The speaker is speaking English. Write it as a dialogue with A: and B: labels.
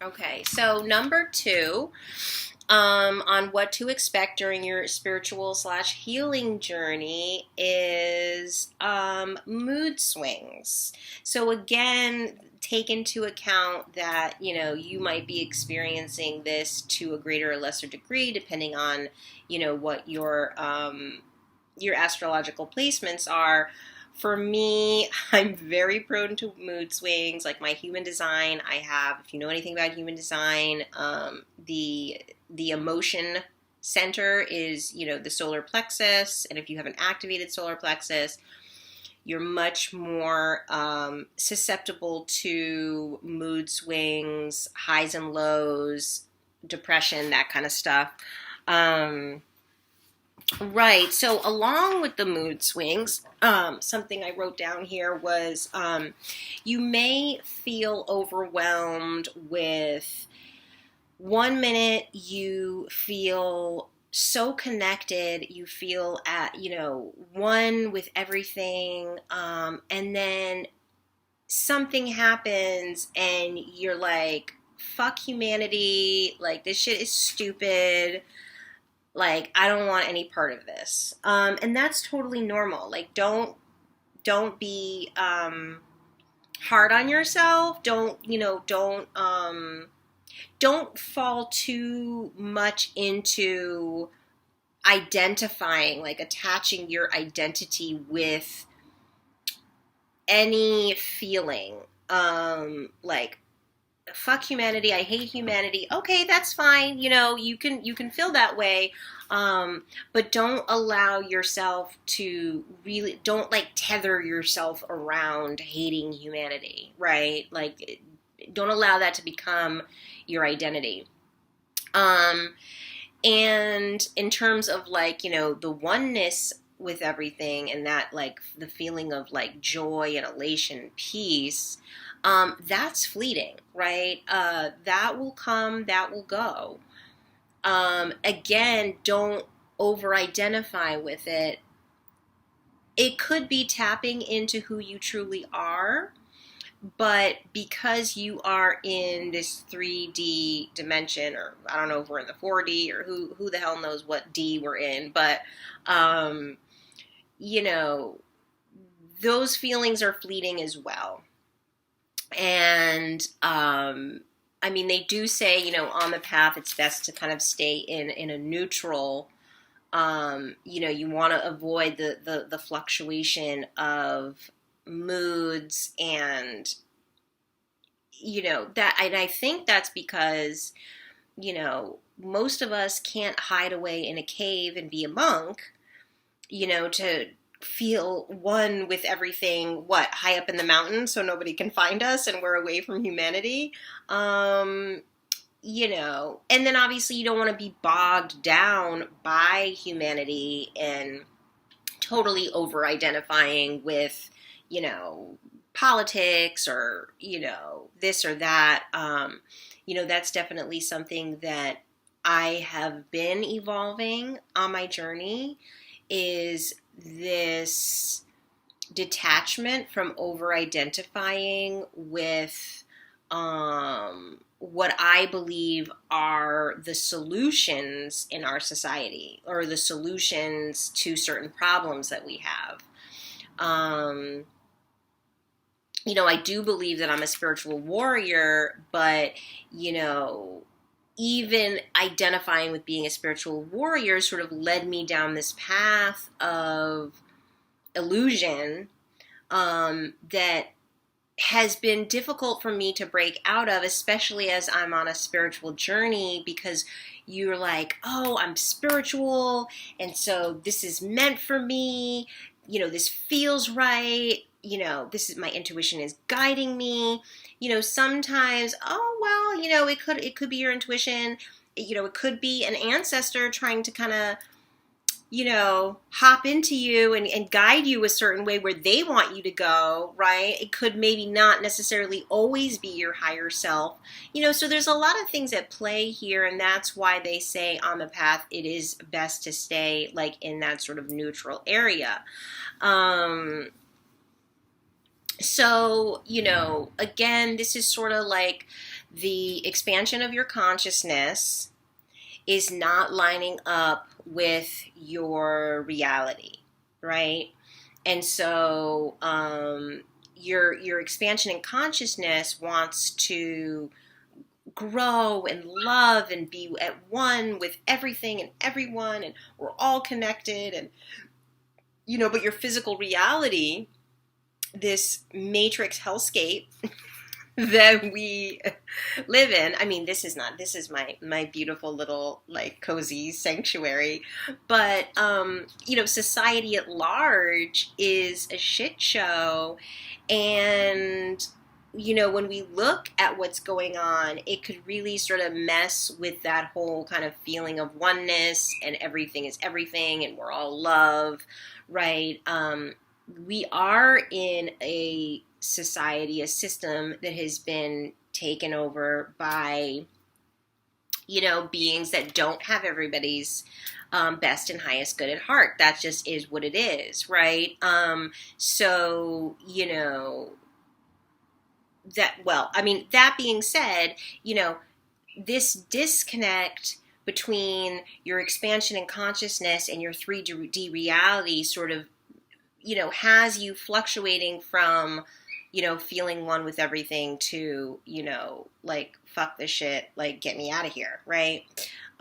A: Okay, so number two, on what to expect during your spiritual slash healing journey is mood swings. So again, take into account that you might be experiencing this to a greater or lesser degree, depending on what your astrological placements are. For me, I'm very prone to mood swings. Like my human design, I have, if you know anything about human design, the emotion center is, the solar plexus. And if you have an activated solar plexus, you're much more susceptible to mood swings, highs and lows, depression, that kind of stuff. Right. So along with the mood swings, something I wrote down here was you may feel overwhelmed with 1 minute you feel so connected, you feel at, one with everything, and then something happens and you're like, fuck humanity, like this shit is stupid. Like, I don't want any part of this. And that's totally normal. Like, don't be hard on yourself. Don't fall too much into identifying, like attaching your identity with any feeling. Like, fuck humanity, I hate humanity. Okay, that's fine. You can feel that way. But don't allow yourself to really, don't like tether yourself around hating humanity, right? Like, don't allow that to become your identity. And in terms of like, the oneness with everything and that like the feeling of like joy and elation and peace, that's fleeting, right? That will come, that will go. Again, don't over-identify with it. It could be tapping into who you truly are, but because you are in this 3D dimension, or I don't know if we're in the 4D, or who the hell knows what D we're in, but, those feelings are fleeting as well. And they do say, on the path, it's best to kind of stay in a neutral. You want to avoid the fluctuation of moods, and that. And I think that's because most of us can't hide away in a cave and be a monk. To feel one with everything, high up in the mountains so nobody can find us and we're away from humanity. And then obviously you don't want to be bogged down by humanity and totally over-identifying with, politics or, this or that. That's definitely something that I have been evolving on my journey, is this detachment from over-identifying with what I believe are the solutions in our society, or the solutions to certain problems that we have. I do believe that I'm a spiritual warrior, but, even identifying with being a spiritual warrior sort of led me down this path of illusion that has been difficult for me to break out of, especially as I'm on a spiritual journey, because you're like, oh, I'm spiritual, and so this is meant for me, this feels right, this is, my intuition is guiding me. Sometimes, oh, well, it could be your intuition. It could be an ancestor trying to kind of, hop into you and guide you a certain way where they want you to go, right? It could maybe not necessarily always be your higher self. So there's a lot of things at play here, and that's why they say on the path it is best to stay like in that sort of neutral area. So, again, this is sort of like the expansion of your consciousness is not lining up with your reality, right? And so your expansion in consciousness wants to grow and love and be at one with everything and everyone, and we're all connected, and but your physical reality, this matrix hellscape that we live in. I mean, this is my beautiful little like cozy sanctuary, but society at large is a shit show, and when we look at what's going on, it could really sort of mess with that whole kind of feeling of oneness and everything is everything and we're all love, right? We are in a society, a system that has been taken over by, beings that don't have everybody's best and highest good at heart. That just is what it is, right? So, that being said, this disconnect between your expansion in consciousness and your 3D reality sort of, has you fluctuating from, feeling one with everything to, like, fuck this shit, like, get me out of here, right?